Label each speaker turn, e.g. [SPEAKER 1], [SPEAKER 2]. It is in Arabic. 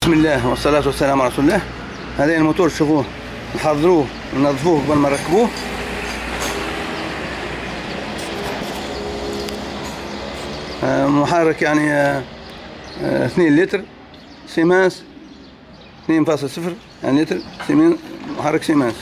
[SPEAKER 1] بسم الله والصلاة والسلام على رسول الله. هذا الموتور تشوفوه نحضروه وننظفوه قبل ما نركبوه. محرك يعني 2 لتر سيمانس 2.0 يعني لتر محرك سيمانس.